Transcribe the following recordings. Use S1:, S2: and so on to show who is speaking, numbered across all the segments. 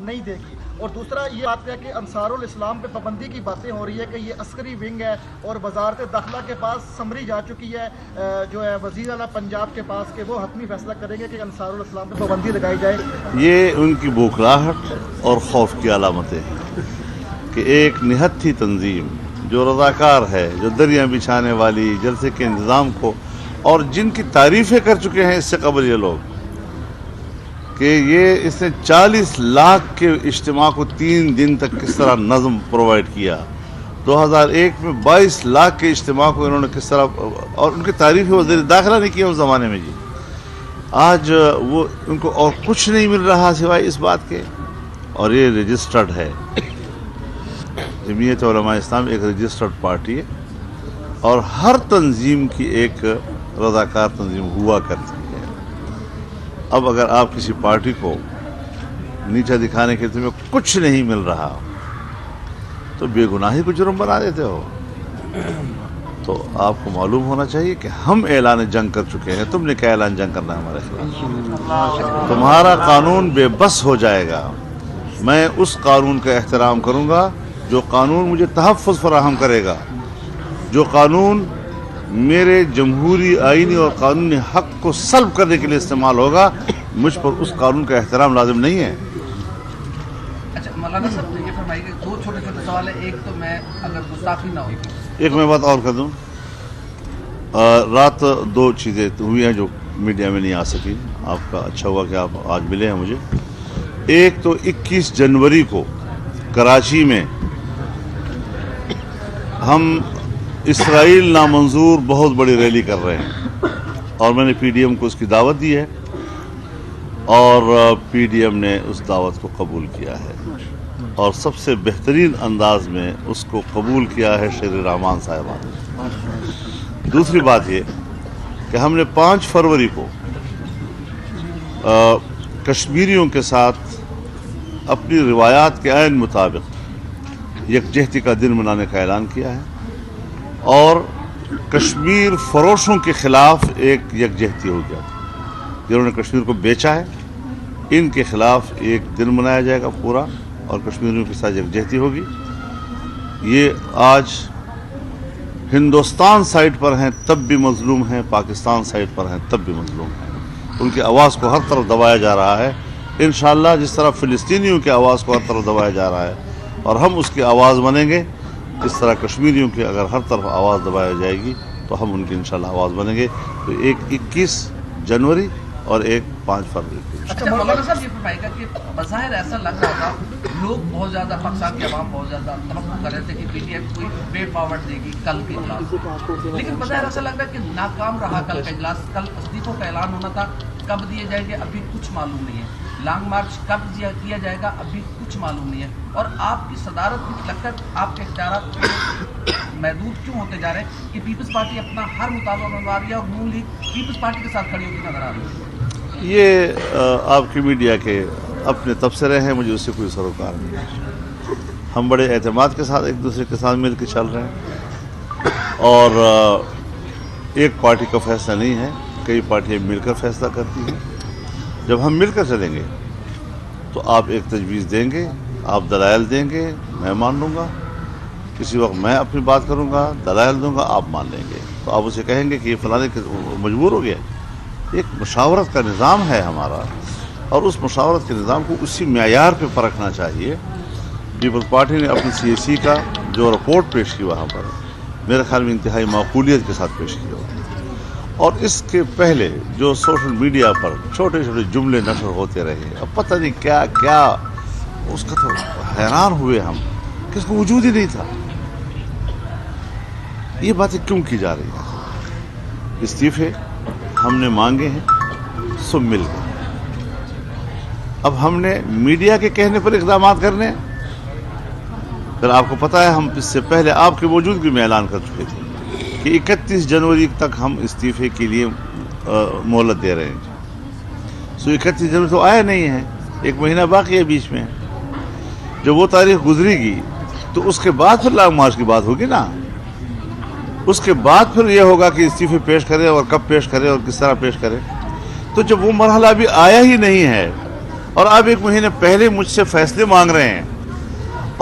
S1: نہیں دے گی. اور دوسرا یہ بات ہے کہ انصارُ الاسلام پہ پابندی کی باتیں ہو رہی ہے کہ یہ عسکری ونگ ہے اور وزارت داخلہ کے پاس سمری جا چکی ہے جو ہے وزیر اعلیٰ پنجاب کے پاس کہ وہ حتمی فیصلہ کریں گے کہ انصارُ الاسلام پہ پابندی لگائی جائے.
S2: یہ ان کی بوکھلاہٹ اور خوف کی علامتیں ہیں کہ ایک نہتھی تنظیم جو رضاکار ہے، جو دریاں بچھانے والی، جلسے کے انتظام کو، اور جن کی تعریفیں کر چکے ہیں اس سے قبل یہ لوگ کہ اس نے 40 لاکھ کے اجتماع کو 3 دن تک کس طرح نظم پرووائڈ کیا، 2001 میں 22 لاکھ کے اجتماع کو انہوں نے کس طرح، اور ان کی تعریفیں وزیر داخلہ نے کی اس زمانے میں. جی آج وہ ان کو اور کچھ نہیں مل رہا سوائے اس بات کے. اور یہ رجسٹرڈ ہے، جمعیت علماء اسلام ایک رجسٹرڈ پارٹی ہے اور ہر تنظیم کی ایک رضاکار تنظیم ہوا کرتی ہے. اب اگر آپ کسی پارٹی کو نیچا دکھانے کے تمہیں کچھ نہیں مل رہا تو بے گناہی کو جرم بنا دیتے ہو. تو آپ کو معلوم ہونا چاہیے کہ ہم اعلان جنگ کر چکے ہیں. تم نے کیا اعلان جنگ کرنا ہے ہمارے خلاف؟ تمہارا قانون بے بس ہو جائے گا. میں اس قانون کا احترام کروں گا جو قانون مجھے تحفظ فراہم کرے گا، جو قانون میرے جمہوری آئینی اور قانونی حق کو سلب کرنے کے لیے استعمال ہوگا. مجھ پر اس قانون کا احترام لازم نہیں ہے.
S3: اچھا مولانا صاحب یہ فرمائیے کہ 2 چھوٹے سوال ہیں. ایک تو میں اگر گستاخی نہ ہو،
S2: ایک میں بات اور کر دوں. رات 2 چیزیں ہوئی ہیں جو میڈیا میں نہیں آ سکی. آپ کا اچھا ہوا کہ آپ آج ملے ہیں مجھے. ایک تو 21 جنوری کو کراچی میں ہم اسرائیل نامنظور بہت بڑی ریلی کر رہے ہیں اور میں نے پی ڈی ایم کو اس کی دعوت دی ہے اور پی ڈی ایم نے اس دعوت کو قبول کیا ہے اور سب سے بہترین انداز میں اس کو قبول کیا ہے شیخ رحمان صاحبان نے. دوسری بات یہ کہ ہم نے 5 فروری کو کشمیریوں کے ساتھ اپنی روایات کے عین مطابق یکجہتی کا دن منانے کا اعلان کیا ہے اور کشمیر فروشوں کے خلاف ایک یکجہتی ہو گیا. جنہوں نے کشمیر کو بیچا ہے ان کے خلاف ایک دن منایا جائے گا پورا اور کشمیریوں کے ساتھ یکجہتی ہوگی. یہ آج ہندوستان سائٹ پر ہیں تب بھی مظلوم ہیں، پاکستان سائٹ پر ہیں تب بھی مظلوم ہیں. ان کی آواز کو ہر طرف دبایا جا رہا ہے. انشاءاللہ جس طرح فلسطینیوں کی آواز کو ہر طرف دبایا جا رہا ہے اور ہم اس کی آواز بنیں گے، اس طرح کشمیریوں کی اگر ہر طرف آواز دبائی جائے گی تو ہم ان کی انشاءاللہ آواز بنیں گے. تو ایک 21 جنوری اور ایک 5 فروری کو.
S3: اچھا مولانا صاحب یہ فرمائے گا کہ بظاہر ایسا لگ رہا تھا، لوگ بہت زیادہ پاکستان کی عوام بہت زیادہ توقع کر رہے تھے کہ پی ٹی ایم کوئی وے فارورڈ دے گی کل کے اجلاس، لیکن بظاہر ایسا لگ رہا ہے کہ ناکام رہا کل کا اجلاس. کل استعفوں کا اعلان ہونا تھا، کب دیے جائیں گے ابھی کچھ معلوم نہیں ہے. لانگ مارچ کب کیا جائے گا ابھی کچھ معلوم نہیں ہے. اور آپ کی صدارت بھی لگتا ہے آپ کے اختیارات محدود کیوں ہوتے جا رہے ہیں کہ پیپلز پارٹی اپنا ہر مطالبہ منوا رہی ہے اور نون لیگ پیپلز پارٹی کے ساتھ کھڑی ہوتی نظر آ رہی ہے.
S2: یہ آپ کی میڈیا کے اپنے تبصرے ہیں، مجھے اس سے کوئی سروکار نہیں ہے. ہم بڑے اعتماد کے ساتھ ایک دوسرے کے ساتھ مل کے چل رہے ہیں اور ایک پارٹی کا فیصلہ نہیں ہے، کئی پارٹیاں مل کر فیصلہ کرتی ہیں. جب ہم مل کر چلیں گے تو آپ ایک تجویز دیں گے، آپ دلائل دیں گے، میں مان لوں گا. کسی وقت میں اپنی بات کروں گا، دلائل دوں گا، آپ مان لیں گے. تو آپ اسے کہیں گے کہ یہ فلانے مجبور ہو گیا. ایک مشاورت کا نظام ہے ہمارا اور اس مشاورت کے نظام کو اسی معیار پہ پرکھنا چاہیے. پیپلز پارٹی نے اپنی سی ایس سی کا جو رپورٹ پیش کی وہاں پر میرے خیال میں انتہائی معقولیت کے ساتھ پیش کیا. اور اس کے پہلے جو سوشل میڈیا پر چھوٹے چھوٹے جملے نشر ہوتے رہے، اب پتہ نہیں کیا کیا، اس کا تو حیران ہوئے ہم کہ اس کو وجود ہی نہیں تھا. یہ باتیں کیوں کی جا رہی ہیں؟ استعفے ہم نے مانگے ہیں، سب مل گئے. اب ہم نے میڈیا کے کہنے پر اقدامات کرنے ہیں. پھر آپ کو پتہ ہے ہم اس سے پہلے آپ کی موجودگی میں اعلان کر چکے تھے کہ 31 جنوری تک ہم استعفے کے لیے مہلت دے رہے ہیں. سو 31 جنوری تو آیا نہیں ہے، 1 مہینہ باقی ہے بیچ میں. جب وہ تاریخ گزرے گی تو اس کے بعد پھر لانگ مارچ کی بات ہوگی نا. اس کے بعد پھر یہ ہوگا کہ استعفے پیش کرے اور کب پیش کرے اور کس طرح پیش کرے. تو جب وہ مرحلہ ابھی آیا ہی نہیں ہے اور اب 1 مہینے پہلے مجھ سے فیصلے مانگ رہے ہیں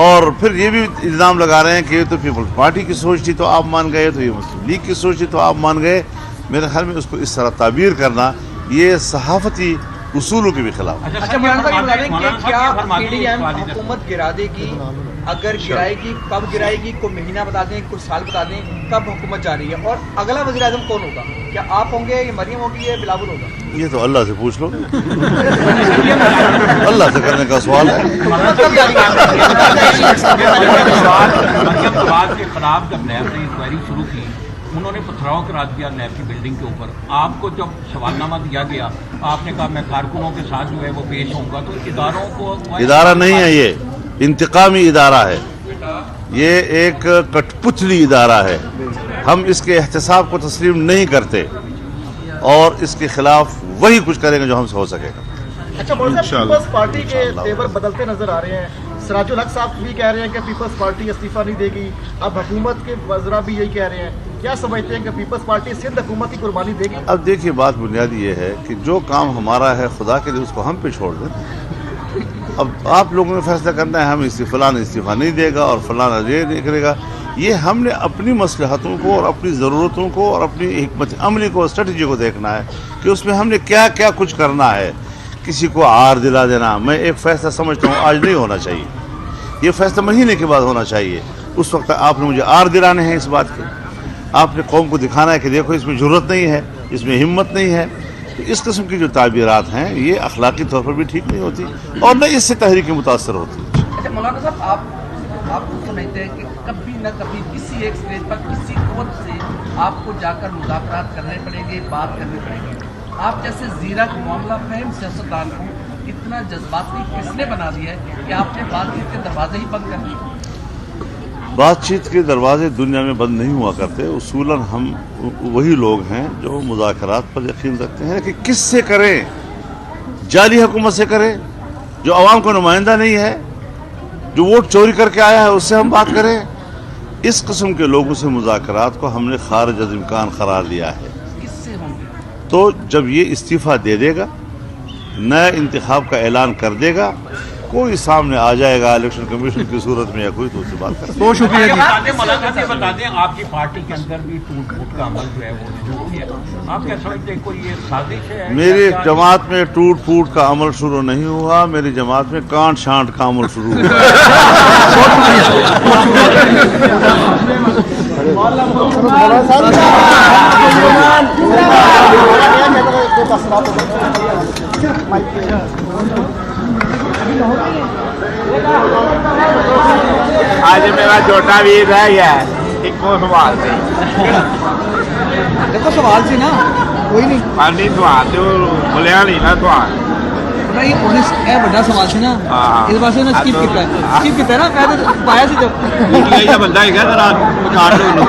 S2: اور پھر یہ بھی الزام لگا رہے ہیں کہ یہ تو پیپلز پارٹی کی سوچ تھی تو آپ مان گئے, تو یہ مسلم لیگ کی سوچ تھی تو آپ مان گئے. میرے خیال میں اس کو اس طرح تعبیر کرنا یہ صحافتی اصولوں کے بھی خلاف.
S4: اچھا مولانا صاحب یہ بتا دیں کہ کیا پی ڈی ایم حکومت گرا دے گی؟ اگر گرائے گی کب گرائے گی؟ کوئی مہینہ بتا دیں, کوئی سال بتا دیں کب حکومت جا رہی ہے؟ اور اگلا وزیر اعظم کون ہوگا؟ کیا آپ ہوں گے, یا مریم ہوگی, یا بلاول ہوگا؟
S2: یہ تو اللہ سے پوچھ لو, اللہ سے کرنے کا سوال ہے.
S5: مریم نواز کے خلاف جب نیب نے انکوائری شروع کی, انہوں نے پتھراؤ کرا دیا نیب کی بلڈنگ کے اوپر. آپ کو جب سوال نامہ دیا گیا, آپ نے کہا میں کارکنوں کے ساتھ جو ہے وہ پیش ہوں گا. تو اداروں کو
S2: ادارہ نہیں ہے, یہ انتقامی ادارہ ہے, یہ ایک کٹ پتلی ادارہ ہے. ہم اس کے احتساب کو تسلیم نہیں کرتے اور اس کے خلاف وہی کچھ کریں گے جو ہم سے ہو سکے گا.
S1: اچھا مولانا صاحب, پیپلز پارٹی کے تیور بدلتے نظر آ رہے ہیں. سراج الحق صاحب بھی کہہ رہے ہیں کہ پیپلز پارٹی استعفیٰ نہیں دے گی, اب حکومت کے وزراء بھی یہی کہہ رہے ہیں. کیا سمجھتے ہیں کہ پیپلز پارٹی سندھ حکومت کی قربانی دے گی؟
S2: اب دیکھیے, بات بنیادی یہ ہے کہ جو کام ہمارا ہے خدا کے لیے اس کو ہم پہ چھوڑ دیں. اب آپ لوگوں نے فیصلہ کرنا ہے ہم فلاں استعفیٰ نہیں دے گا اور فلاں یہ نہیں کرے گا. یہ ہم نے اپنی مصلحتوں کو اور اپنی ضرورتوں کو اور اپنی حکمت عملی کو, اسٹریٹجی کو دیکھنا ہے کہ اس میں ہم نے کیا کیا کچھ کرنا ہے. کسی کو عار دلا دینا, میں ایک فیصلہ سمجھتا ہوں آج نہیں ہونا چاہیے, یہ فیصلہ مہینے کے بعد ہونا چاہیے. اس وقت آپ نے مجھے عار دلانے ہیں اس بات کے, آپ نے قوم کو دکھانا ہے کہ دیکھو اس میں ضرورت نہیں ہے, اس میں ہمت نہیں ہے. تو اس قسم کی جو تعبیرات ہیں یہ اخلاقی طور پر بھی ٹھیک نہیں ہوتی اور نہ اس سے تحریک متاثر ہوتی.
S3: اچھا مولانا صاحب, آپ کو سمجھتے ہیں کہ کبھی نہ کبھی کسی ایک اسٹیج پر کسی قوت سے آپ کو جا کر مذاکرات کرنے پڑیں گے, بات کرنے پڑیں گے. آپ جیسے زیرک معاملہ فہم سیاستدان کو اتنا جذباتی کس نے بنا دیا ہے کہ آپ نے بات چیت کے دروازے ہی بند کر دیے؟
S2: بات چیت کے دروازے دنیا میں بند نہیں ہوا کرتے. اصولاً ہم وہی لوگ ہیں جو مذاکرات پر یقین رکھتے ہیں کہ کس سے کریں, جعلی حکومت سے کریں جو عوام کا نمائندہ نہیں ہے, جو ووٹ چوری کر کے آیا ہے اس سے ہم بات کریں. اس قسم کے لوگوں سے مذاکرات کو ہم نے خارج از امکان قرار دیا ہے.
S3: کس سے ہوں گے؟
S2: تو جب یہ استعفیٰ دے دے گا, نئے انتخاب کا اعلان کر دے گا, کوئی سامنے آ جائے گا الیکشن کمیشن کی صورت میں یا کوئی, تو اس سے بات کریں.
S4: بہت شکریہ.
S5: مولانا صاحب بتا دیں, آپ کی پارٹی کے اندر بھی ٹوٹ پھوٹ کا عمل جو ہے وہ شروع ہے. آپ کیا سمجھتے ہیں کوئی یہ سازش ہے؟
S2: میری جماعت میں ٹوٹ پھوٹ کا عمل شروع نہیں ہوا, میری جماعت میں کانٹ چھانٹ کا عمل شروع ہوا.
S6: آج میرا چھوٹا ویر رہ گیا ہے, ایک کو سوال سے
S4: دیکھو سوال سے نا کوئی نہیں,
S6: پانی سوال سے بولیا نہیں نا سوال.
S4: یہ بڑا سوال سے نا, اس واسطے نا اسکپ کیتا ہے, اسکپ کیتا ہے نا. میں تو پایا سی جب
S6: بندہ ہے ذرا پچاڑ لو.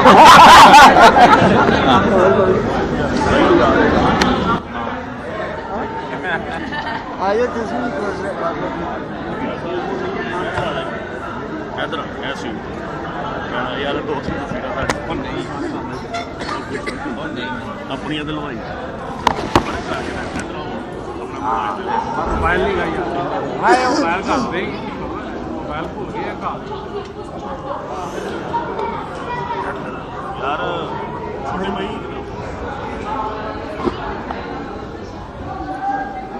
S2: اپنی دلوائی
S6: موبائل نہیں گئی, موبائل کر دیں, موبائل بھول گیا
S2: یار چھوٹے بھائی